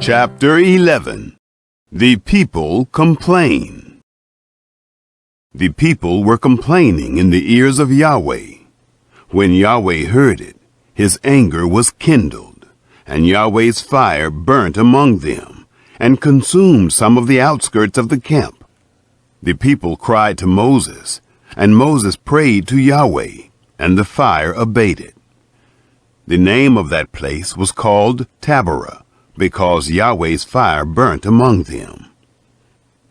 Chapter 11. The people complain. The people were complaining in the ears of Yahweh. When Yahweh heard it, his anger was kindled, and Yahweh's fire burnt among them, and consumed some of the outskirts of the camp. The people cried to Moses, and Moses prayed to Yahweh, and the fire abated. The name of that place was called Taberah, because Yahweh's fire burnt among them.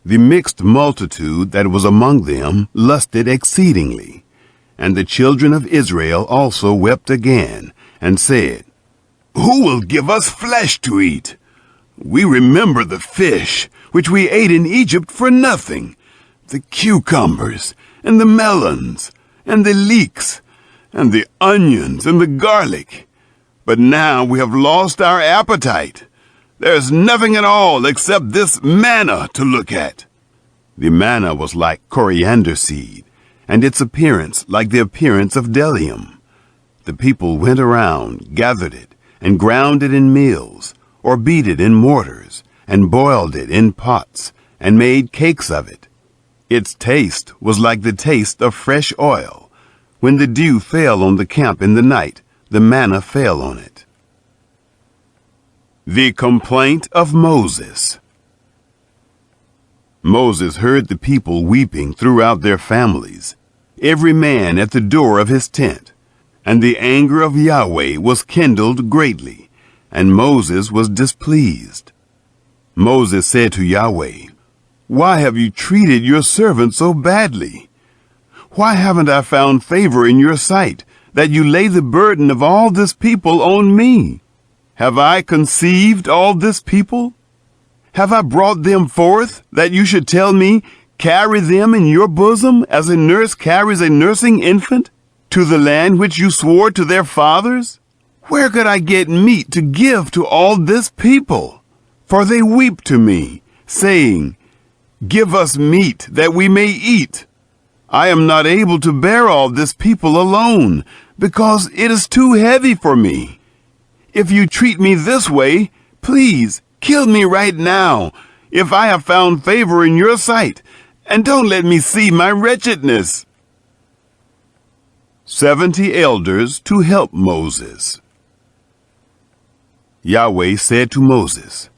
The mixed multitude that was among them lusted exceedingly, and the children of Israel also wept again, and said, "Who will give us flesh to eat? We remember the fish which we ate in Egypt for nothing, the cucumbers, and the melons, and the leeks, and the onions, and the garlic. But now we have lost our appetite. There's nothing at all except this manna to look at." The manna was like coriander seed, and its appearance like the appearance of bdellium. The people went around, gathered it, and ground it in mills, or beat it in mortars, and boiled it in pots, and made cakes of it. Its taste was like the taste of fresh oil. When the dew fell on the camp in the night, the manna fell on it. The complaint of Moses. Moses heard the people weeping throughout their families, every man at the door of his tent, and the anger of Yahweh was kindled greatly, and Moses was displeased. Moses said to Yahweh, "Why have you treated your servant so badly? Why haven't I found favor in your sight, that you lay the burden of all this people on me? Have I conceived all this people? Have I brought them forth, that you should tell me, 'Carry them in your bosom, as a nurse carries a nursing infant, to the land which you swore to their fathers?' Where could I get meat to give to all this people? For they weep to me, saying, 'Give us meat, that we may eat.' I am not able to bear all this people alone, because it is too heavy for me. If you treat me this way, please kill me right now, if I have found favor in your sight, and don't let me see my wretchedness." 70 elders to help Moses. Yahweh said to Moses,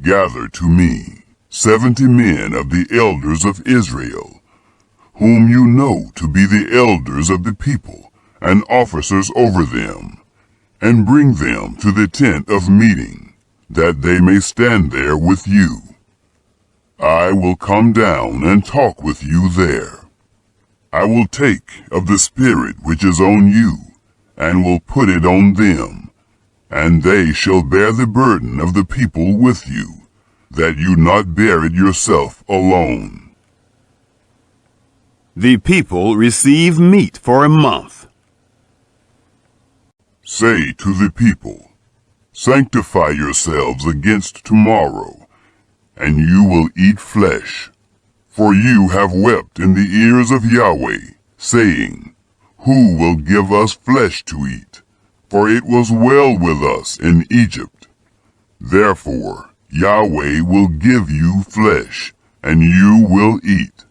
"Gather to me 70 men of the elders of Israel, whom you know to be the elders of the people and officers over them, and bring them to the tent of meeting, that they may stand there with you. I will come down and talk with you there. I will take of the Spirit which is on you, and will put it on them, and they shall bear the burden of the people with you, that you not bear it yourself alone." The people receive meat for a month. Say to the people, "Sanctify yourselves against tomorrow, and you will eat flesh. For you have wept in the ears of Yahweh, saying, 'Who will give us flesh to eat? For it was well with us in Egypt.' Therefore Yahweh will give you flesh, and you will eat.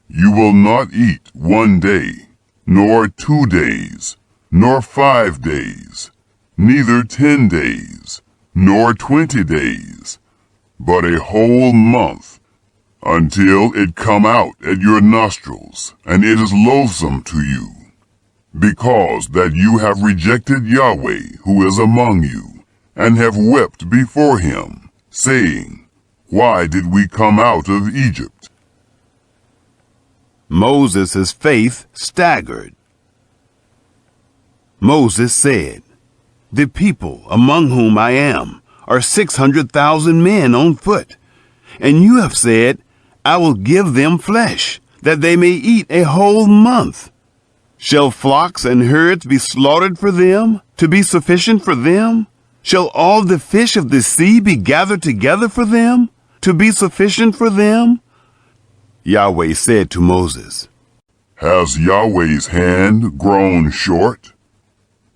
You will not eat 1 day, nor 2 days, nor 5 days, neither 10 days, nor 20 days, but a whole month, until it come out at your nostrils, and it is loathsome to you, because that you have rejected Yahweh who is among you, and have wept before him, saying, 'Why did we come out of Egypt?'" Moses' faith staggered. Moses said, "The people among whom I am are 600,000 men on foot, and you have said, 'I will give them flesh, that they may eat a whole month.' Shall flocks and herds be slaughtered for them, to be sufficient for them? Shall all the fish of the sea be gathered together for them, to be sufficient for them?" Yahweh said to Moses, "Has Yahweh's hand grown short?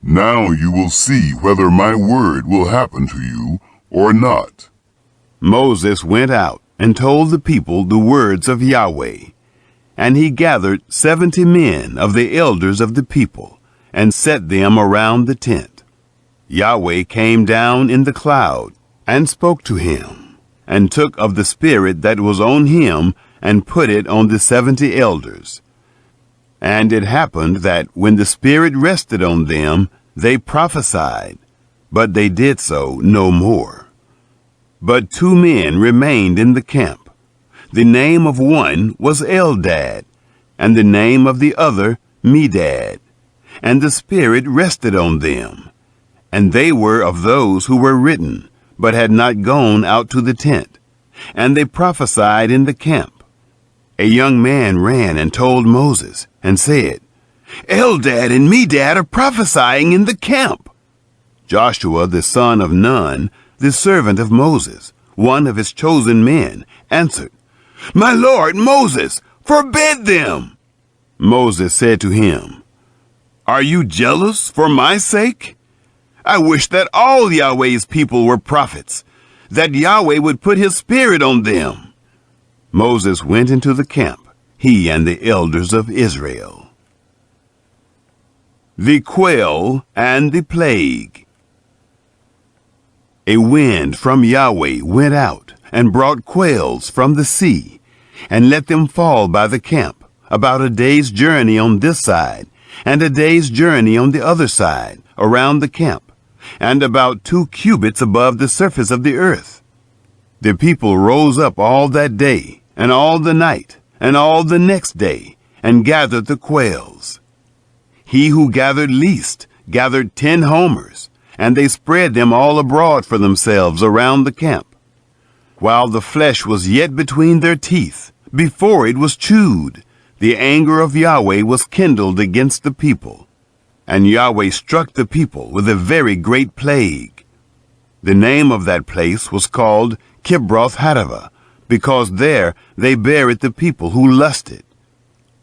Now you will see whether my word will happen to you, or not? Moses went out and told the people the words of Yahweh. And he gathered 70 men of the elders of the people, and set them around the tent. Yahweh came down in the cloud, and spoke to him, and took of the Spirit that was on him, and put it on the 70 elders. And it happened that when the Spirit rested on them, they prophesied, but they did so no more. But 2 men remained in the camp. The name of one was Eldad, and the name of the other Medad. And the Spirit rested on them. And they were of those who were written, but had not gone out to the tent. And they prophesied in the camp. A young man ran and told Moses, and said, Eldad and Medad are prophesying in the camp. Joshua the son of Nun, the servant of Moses, one of his chosen men, answered, My lord Moses, forbid them. Moses said to him, Are you jealous for my sake? I wish that all Yahweh's people were prophets, that Yahweh would put his Spirit on them. Moses went into the camp, he and the elders of Israel. The quail and the plague. A wind from Yahweh went out and brought quails from the sea, and let them fall by the camp, about a day's journey on this side, and a day's journey on the other side, around the camp, and about 2 cubits above the surface of the earth. The people rose up all that day, and all the night, and all the next day, and gathered the quails. He who gathered least gathered 10 homers, and they spread them all abroad for themselves around the camp, while the flesh was yet between their teeth, before it was chewed. The anger of Yahweh was kindled against the people, and Yahweh struck the people with a very great plague. The name of that place was called Kibroth-Hattaavah, because there they buried the people who lusted.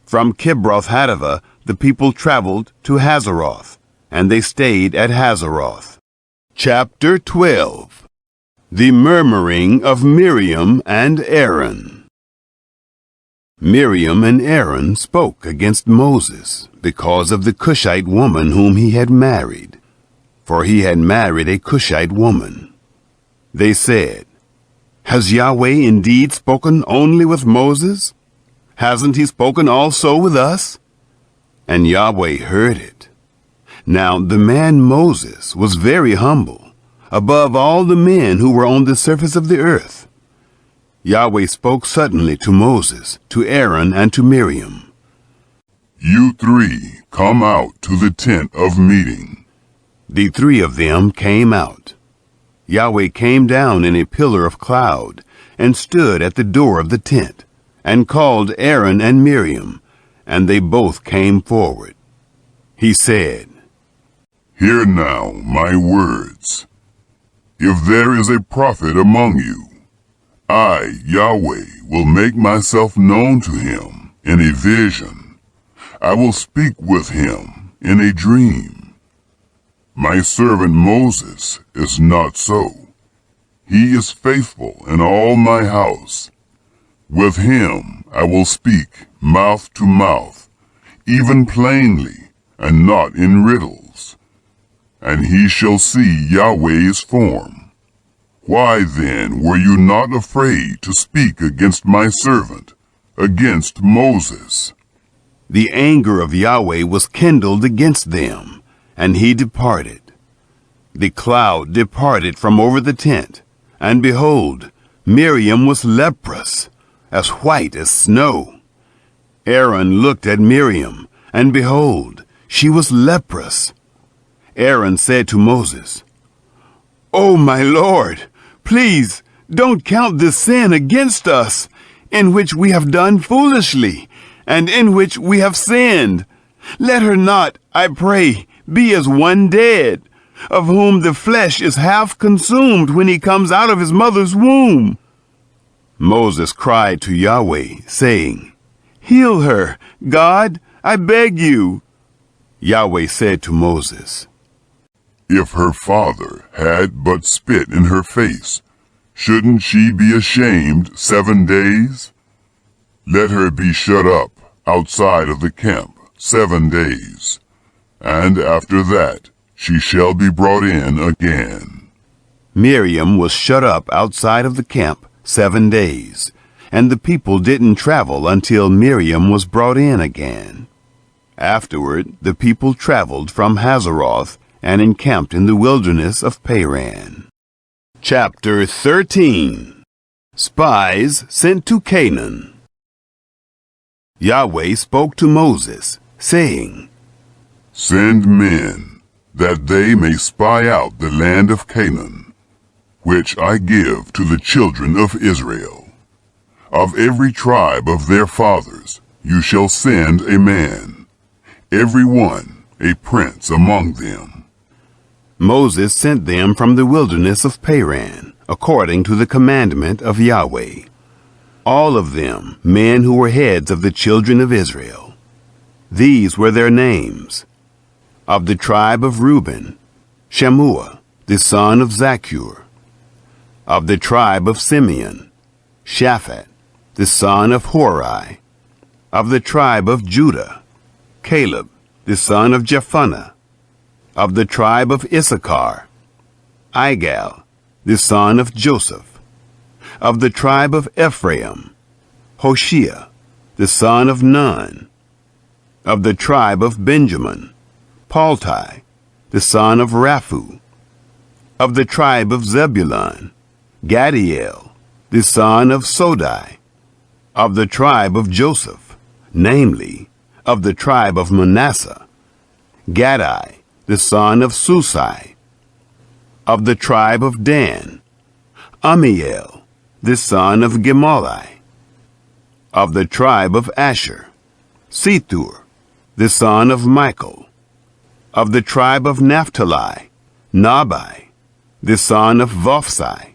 From Kibroth-Hattaavah the people traveled to Hazeroth, and they stayed at Hazeroth. Chapter 12. The murmuring of Miriam and Aaron. Miriam and Aaron spoke against Moses because of the Cushite woman whom he had married, for he had married a Cushite woman. They said, Has Yahweh indeed spoken only with Moses? Hasn't he spoken also with us? And Yahweh heard it. Now the man Moses was very humble, above all the men who were on the surface of the earth. Yahweh spoke suddenly to Moses, to Aaron, and to Miriam. You 3 come out to the tent of meeting. The 3 of them came out. Yahweh came down in a pillar of cloud, and stood at the door of the tent, and called Aaron and Miriam, and they both came forward. He said, Hear now my words. If there is a prophet among you, I, Yahweh, will make myself known to him in a vision. I will speak with him in a dream. My servant Moses is not so. He is faithful in all my house. With him I will speak mouth to mouth, even plainly, and not in riddles. And he shall see Yahweh's form. Why then were you not afraid to speak against my servant, against Moses? The anger of Yahweh was kindled against them, and he departed. The cloud departed from over the tent, and behold, Miriam was leprous, as white as snow. Aaron looked at Miriam, and behold, she was leprous. Aaron said to Moses, O my Lord, please don't count this sin against us, in which we have done foolishly, and in which we have sinned. Let her not, I pray, be as one dead, of whom the flesh is half consumed when he comes out of his mother's womb. Moses cried to Yahweh, saying, Heal her, God, I beg you. Yahweh said to Moses, If her father had but spit in her face, shouldn't she be ashamed 7 days? Let her be shut up outside of the camp 7 days, and after that she shall be brought in again. Miriam was shut up outside of the camp 7 days, and the people didn't travel until Miriam was brought in again. Afterward, the people traveled from Hazeroth and encamped in the wilderness of Paran. Chapter 13. Spies sent to Canaan. Yahweh spoke to Moses, saying, Send men, that they may spy out the land of Canaan, which I give to the children of Israel. Of every tribe of their fathers you shall send a man, every one a prince among them. Moses sent them from the wilderness of Paran, according to the commandment of Yahweh. All of them men who were heads of the children of Israel. These were their names. Of the tribe of Reuben, Shammua, the son of Zaccur. Of the tribe of Simeon, Shaphat, the son of Hori. Of the tribe of Judah, Caleb, the son of Jephunneh. Of the tribe of Issachar, Igal, the son of Joseph. Of the tribe of Ephraim, Hoshea, the son of Nun. Of the tribe of Benjamin, Palti, the son of Raphu. Of the tribe of Zebulun, Gadiel, the son of Sodai. Of the tribe of Joseph, namely, of the tribe of Manasseh, Gadai, the son of Susai. Of the tribe of Dan, Amiel, the son of Gemalli. Of the tribe of Asher, Sethur, the son of Michael. Of the tribe of Naphtali, Nabai, the son of Vophsi.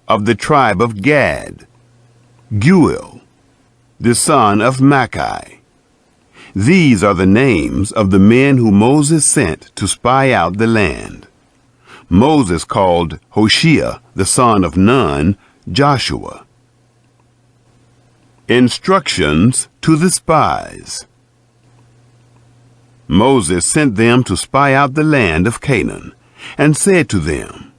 Of the tribe of Gad, Guel, the son of Machi. These are the names of the men who Moses sent to spy out the land. Moses called Hoshea, the son of Nun, Joshua. Instructions to the spies. Moses sent them to spy out the land of Canaan, and said to them,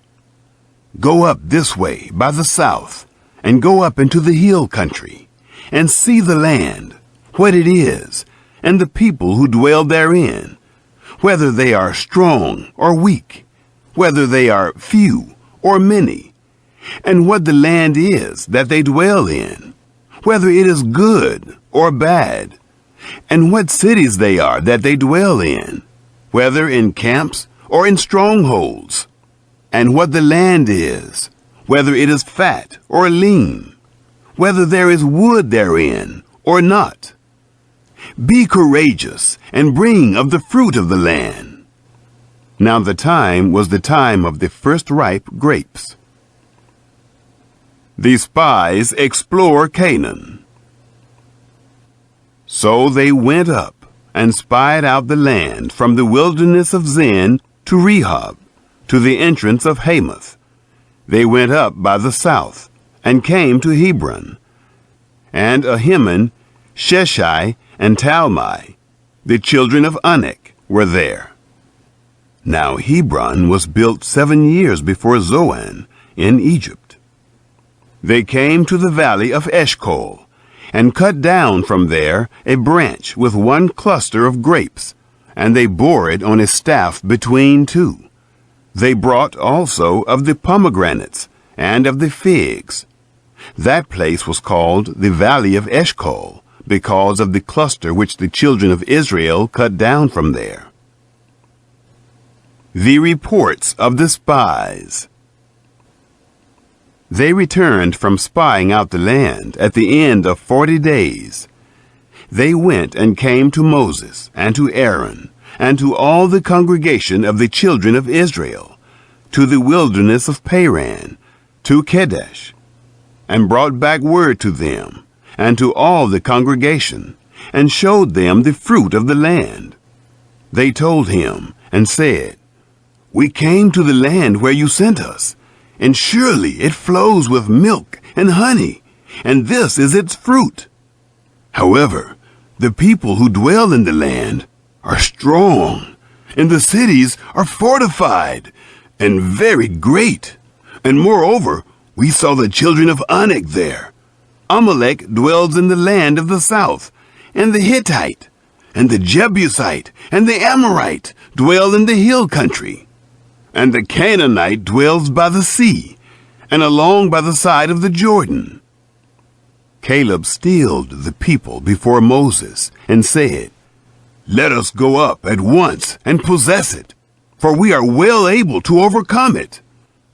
Go up this way by the south, and go up into the hill country, and see the land, what it is, and the people who dwell therein, whether they are strong or weak, whether they are few or many, and what the land is that they dwell in, whether it is good or bad, and what cities they are that they dwell in, whether in camps or in strongholds, and what the land is, whether it is fat or lean, whether there is wood therein or not. Be courageous and bring of the fruit of the land. Now the time was the time of the first ripe grapes. The spies explore Canaan. So they went up and spied out the land from the wilderness of Zin to Rehob, to the entrance of Hamath. They went up by the south and came to Hebron. And Ahiman, Sheshai, and Talmai, the children of Anak, were there. Now Hebron was built 7 years before Zoan in Egypt. They came to the valley of Eshcol, and cut down from there a branch with one cluster of grapes, and they bore it on a staff between two. They brought also of the pomegranates and of the figs. That place was called the valley of Eshcol, because of the cluster which the children of Israel cut down from there. The reports of the spies. They returned from spying out the land at the end of 40 days. They went and came to Moses and to Aaron and to all the congregation of the children of Israel, to the wilderness of Paran, to Kadesh, and brought back word to them and to all the congregation, and showed them the fruit of the land. They told him and said, We came to the land where you sent us, and surely it flows with milk and honey, and this is its fruit. However, the people who dwell in the land are strong, and the cities are fortified and very great. And moreover, we saw the children of Anak there. Amalek dwells in the land of the south, and the Hittite, and the Jebusite, and the Amorite dwell in the hill country. And the Canaanite dwells by the sea, and along by the side of the Jordan. Caleb stilled the people before Moses, and said, "Let us go up at once and possess it, for we are well able to overcome it."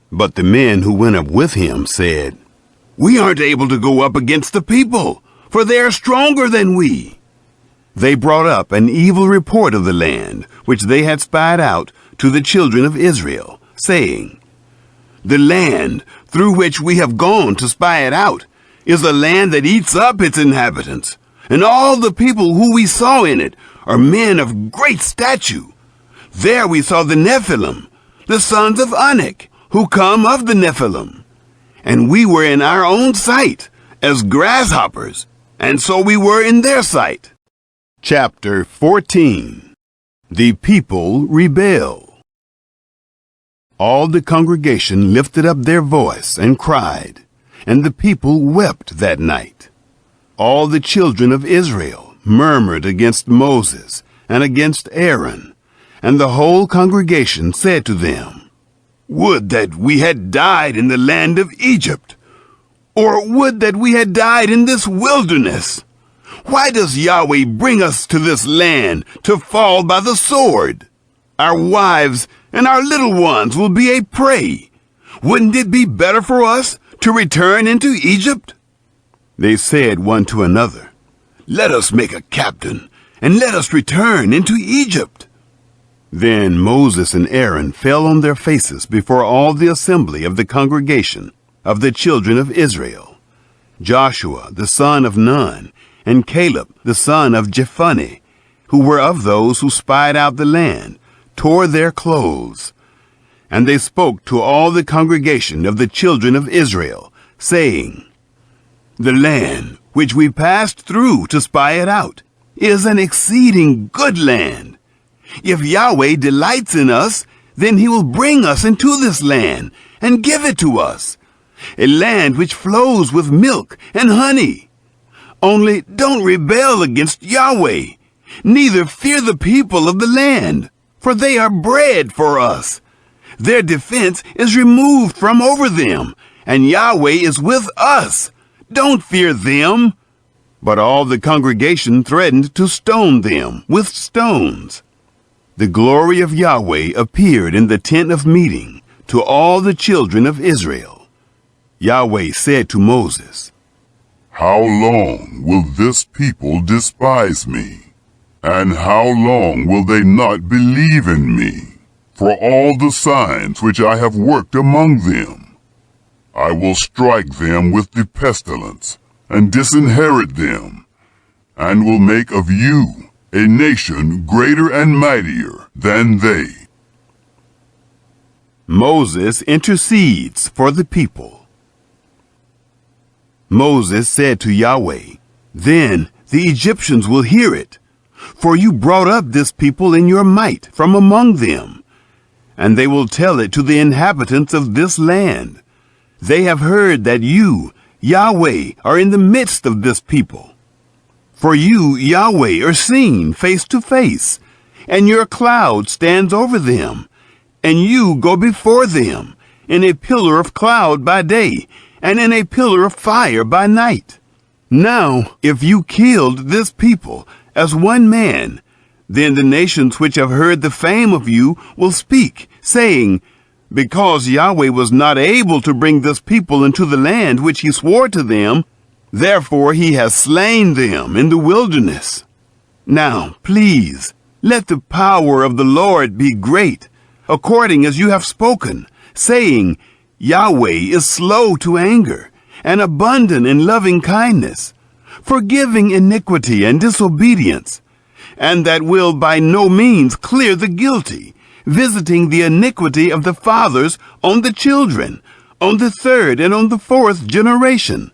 But the men who went up with him said, "We aren't able to go up against the people, for they are stronger than we." They brought up an evil report of the land, which they had spied out, to the children of Israel, saying, "The land through which we have gone to spy it out is a land that eats up its inhabitants, and all the people who we saw in it are men of great stature. There we saw the Nephilim, the sons of Anak, who come of the Nephilim. And we were in our own sight as grasshoppers, and so we were in their sight." Chapter 14. The people rebel. All the congregation lifted up their voice and cried, and the people wept that night. All the children of Israel murmured against Moses and against Aaron, and the whole congregation said to them, "Would that we had died in the land of Egypt, or would that we had died in this wilderness. Why does Yahweh bring us to this land to fall by the sword? Our wives and our little ones will be a prey. Wouldn't it be better for us to return into Egypt?" They said one to another, "Let us make a captain, and let us return into Egypt." Then Moses and Aaron fell on their faces before all the assembly of the congregation of the children of Israel. Joshua the son of Nun, and Caleb the son of Jephunneh, who were of those who spied out the land, tore their clothes. And they spoke to all the congregation of the children of Israel, saying, "The land which we passed through to spy it out is an exceeding good land. If Yahweh delights in us, then he will bring us into this land and give it to us, a land which flows with milk and honey. Only don't rebel against Yahweh, neither fear the people of the land, for they are bread for us. Their defense is removed from over them, and Yahweh is with us. Don't fear them." But all the congregation threatened to stone them with stones. The glory of Yahweh appeared in the tent of meeting to all the children of Israel. Yahweh said to Moses, "How long will this people despise me? And how long will they not believe in me? For all the signs which I have worked among them, I will strike them with the pestilence, and disinherit them, and will make of you a nation greater and mightier than they." Moses intercedes for the people. Moses said to Yahweh, "Then the Egyptians will hear it, for you brought up this people in your might from among them, and they will tell it to the inhabitants of this land. They have heard that you, Yahweh, are in the midst of this people. For you, Yahweh, are seen face to face, and your cloud stands over them, and you go before them in a pillar of cloud by day, and in a pillar of fire by night. Now, if you killed this people as one man, then the nations which have heard the fame of you will speak, saying, 'Because Yahweh was not able to bring this people into the land which he swore to them, therefore he has slain them in the wilderness.' Now, please, let the power of the Lord be great, according as you have spoken, saying, 'Yahweh is slow to anger, and abundant in loving kindness, forgiving iniquity and disobedience, and that will by no means clear the guilty, visiting the iniquity of the fathers on the children, on the third and on the fourth generation.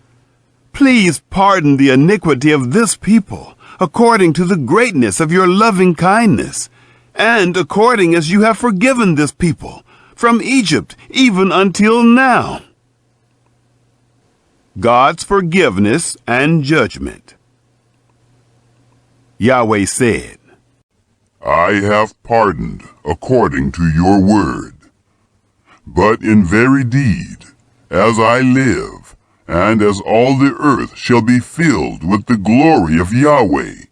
Please pardon the iniquity of this people, according to the greatness of your loving kindness, and according as you have forgiven this people, from Egypt even until now. God's forgiveness and judgment. Yahweh said, I have pardoned according to your word. But in very deed, as I live, and as all the earth shall be filled with the glory of Yahweh,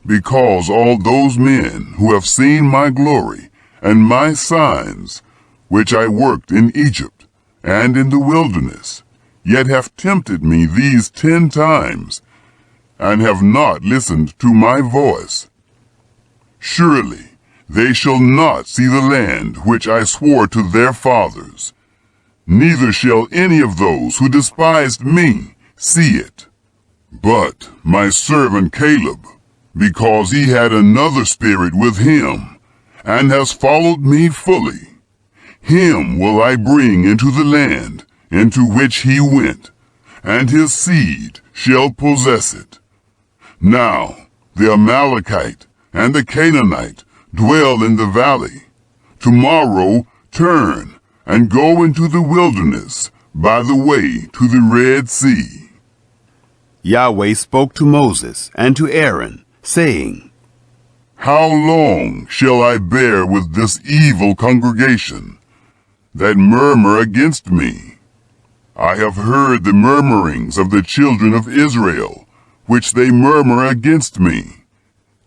because all those men who have seen my glory and my signs, which I worked in Egypt and in the wilderness, yet have tempted me these 10 times, and have not listened to my voice. Surely they shall not see the land which I swore to their fathers, neither shall any of those who despised me see it. But my servant Caleb, because he had another spirit with him, and has followed me fully, him will I bring into the land into which he went, and his seed shall possess it. Now the Amalekite and the Canaanite dwell in the valley. Tomorrow turn and go into the wilderness by the way to the Red Sea. Yahweh spoke to Moses and to Aaron, saying, How long shall I bear with this evil congregation that murmur against me? I have heard the murmurings of the children of Israel, which they murmur against me.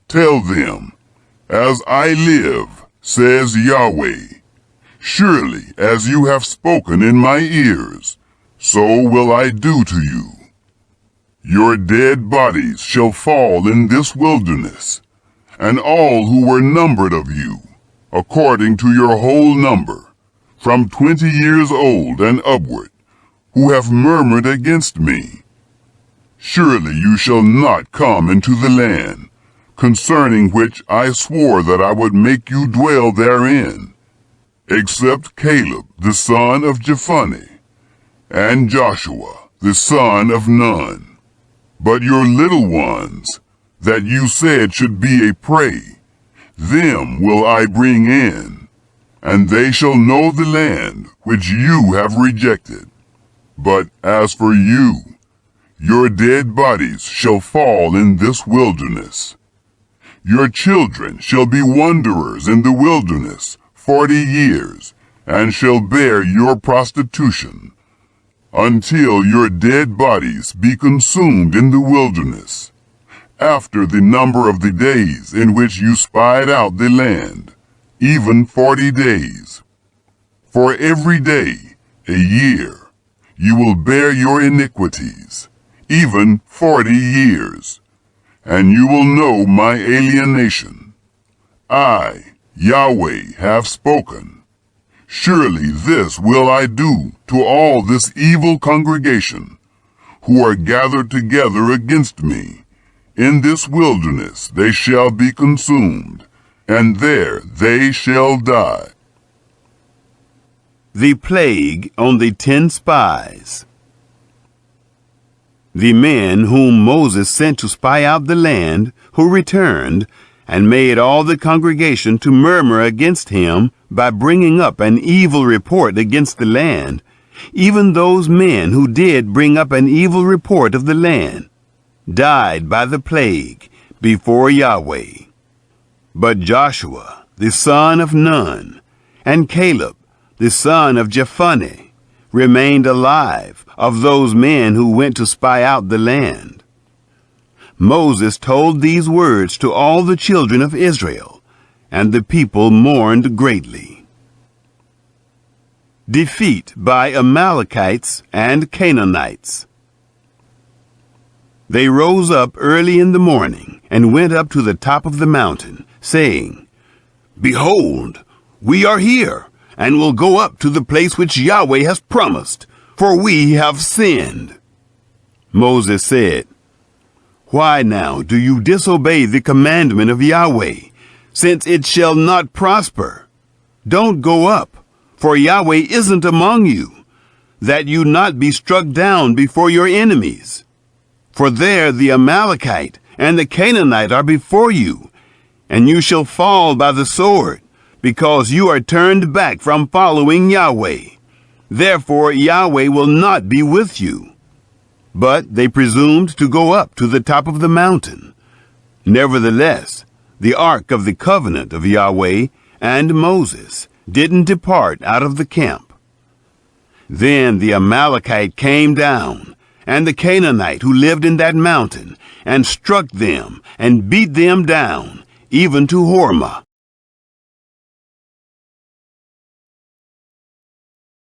Tell them, as I live, says Yahweh, surely as you have spoken in my ears, so will I do to you. Your dead bodies shall fall in this wilderness, and all who were numbered of you, according to your whole number, from 20 years old and upward, who have murmured against me. Surely you shall not come into the land, concerning which I swore that I would make you dwell therein, except Caleb the son of Jephunneh, and Joshua the son of Nun. But your little ones, that you said should be a prey, them will I bring in, and they shall know the land which you have rejected. But as for you, your dead bodies shall fall in this wilderness. Your children shall be wanderers in the wilderness 40 years, and shall bear your prostitution, until your dead bodies be consumed in the wilderness, after the number of the days in which you spied out the land, even 40 days. For every day, a year, you will bear your iniquities, even 40 years, and you will know my alienation. I, Yahweh, have spoken. Surely this will I do to all this evil congregation, who are gathered together against me. In this wilderness they shall be consumed, and there they shall die. The plague on the 10 spies. The men whom Moses sent to spy out the land, who returned, and made all the congregation to murmur against him by bringing up an evil report against the land, even those men who did bring up an evil report of the land, died by the plague before Yahweh. But Joshua, the son of Nun, and Caleb, the son of Jephunneh, remained alive of those men who went to spy out the land. Moses told these words to all the children of Israel, and the people mourned greatly. Defeat by Amalekites and Canaanites. They rose up early in the morning and went up to the top of the mountain, saying, Behold, we are here, and will go up to the place which Yahweh has promised, for we have sinned. Moses said, Why now do you disobey the commandment of Yahweh, since it shall not prosper? Don't go up, for Yahweh isn't among you, that you not be struck down before your enemies. For there the Amalekite and the Canaanite are before you, and you shall fall by the sword, because you are turned back from following Yahweh. Therefore Yahweh will not be with you. But they presumed to go up to the top of the mountain. Nevertheless, the ark of the covenant of Yahweh and Moses didn't depart out of the camp. Then the Amalekite came down, and the Canaanite who lived in that mountain, and struck them and beat them down, even to Hormah.